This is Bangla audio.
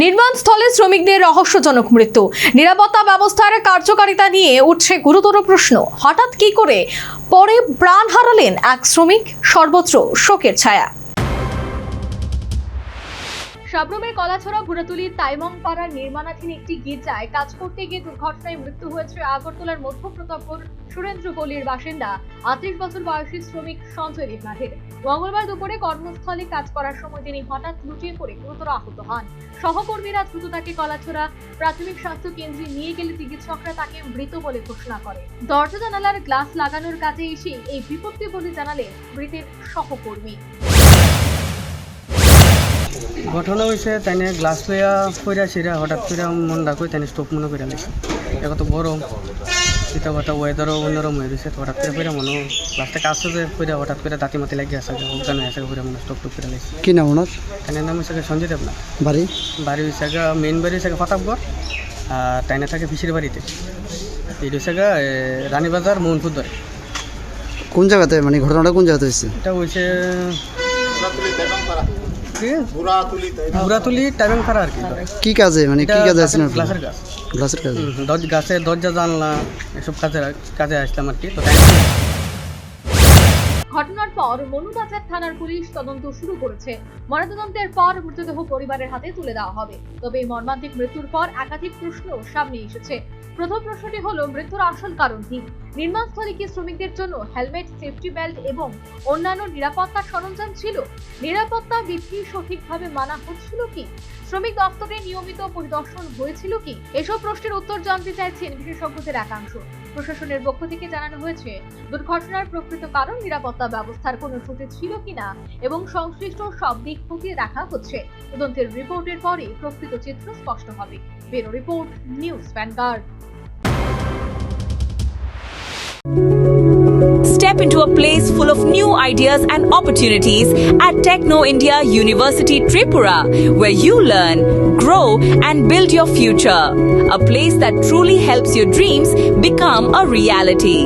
নির্মাণস্থলে শ্রমিকদের রহস্যজনক মৃত্যু, নিরাপত্তা ব্যবস্থার কার্যকারিতা নিয়ে উঠছে গুরুতর প্রশ্ন। হঠাৎ কি করে পরে প্রাণ হারালেন এক শ্রমিক, সর্বত্র শোকের ছায়া। সাবরুমের কলাছড়া ভুরাতুলির তাইমং পাড়ার নির্মাণাধীন একটি গির্জায় কাজ করতে গিয়ে দুর্ঘটনায় মৃত্যু হয়েছে আগরতলার মধ্য প্রতাপপুর সুরেন্দ্র গলির বাসিন্দা 38 বছর বয়সী শ্রমিক সঞ্জয় দেবনাথের। মঙ্গলবার দুপুরে কর্মস্থলে কাজ করার সময় তিনি হঠাৎ লুটিয়ে পড়ে গুরুতর আহত হন। সহকর্মীরা দ্রুত তাকে কলাছড়া প্রাথমিক স্বাস্থ্য কেন্দ্রে নিয়ে গেলে চিকিৎসকরা তাকে মৃত বলে ঘোষণা করে। দরজা জানালার গ্লাস লাগানোর কাজে এসে এই বিপত্তি বলে জানালেন মৃতের সহকর্মী। ঘটনা হয়েছে তাই গ্লাস লইয়া পইরা ছিঁড়া হঠাৎ করে মন ডাকুই তাই স্টোভ মনে করে লাগছে। এখন তো গরম শীত কথা ওয়েদারও অন্যরকম হয়ে গেছে। হঠাৎ করে পইরা মনে গ্লাসটাকে আসছে যে পইরা হঠাৎ করে দাঁতি মাতি লাগিয়ে আসে উদ্যান হয়ে আসে পইরা মনে স্টোভ টুপ করে লাগছে। কি নাম ওনার? তাইনের নাম হচ্ছে সঞ্জয় দেবনাথ। বাড়ি হয়েছে মেইন বাড়ি হচ্ছে প্রতাপগড়, আর তাইনা থাকে পিসির বাড়িতে। এই হচ্ছে রানীবাজার মোহনপুর ধরে। কোন জায়গাতে, মানে ঘটনাটা কোন জায়গাতে হয়েছে? এটা হয়েছে বুড়াতুলি টাইমিং পাড়া আর কি। কি কাজে, মানে কি কাজে আছেন? গ্লাসের কাজ। গ্লাসের কাজে? গাছের দরজা জানলা এসব কাজে আসলাম আর কি। ঘটনার পর মনুবাজার থানার পুলিশ তদন্ত শুরু করেছে। ময়নাতদন্তের পর মৃতদেহ পরিবারের হাতে তুলে দেওয়া হবে। তবে এই মর্মান্তিক মৃত্যুর পর একাধিক প্রশ্ন সামনে এসেছে। প্রথম প্রশ্নটি হলো, মৃত্যুর আসল কারণ কি? নির্মাণস্থলে কি শ্রমিকদের জন্য হেলমেট, সেফটি বেল্ট এবং অন্যান্য নিরাপত্তা সরঞ্জাম ছিল? নিরাপত্তা বিধি সঠিকভাবে মানা হচ্ছিল কি? শ্রমিক দপ্তরে নিয়মিত পরিদর্শন হয়েছিল কি? এসব প্রশ্নের উত্তর জানতে চাইছেন বিশেষজ্ঞদের একাংশ। প্রশাসনের পক্ষ থেকে জানানো হয়েছে, দুর্ঘটনার প্রকৃত কারণ, নিরাপত্তা ব্যবস্থার কোনো ত্রুটি ছিল কিনা এবং সংশ্লিষ্ট সব দিক খতিয়ে দেখা হচ্ছে। তদন্তের রিপোর্টের পরে প্রকৃত চিত্র স্পষ্ট হবে। Bureau report, news vanguard. Step into a place full of new ideas and opportunities at Techno India University Tripura, where you learn, grow and build your future. A place that truly helps your dreams become a reality.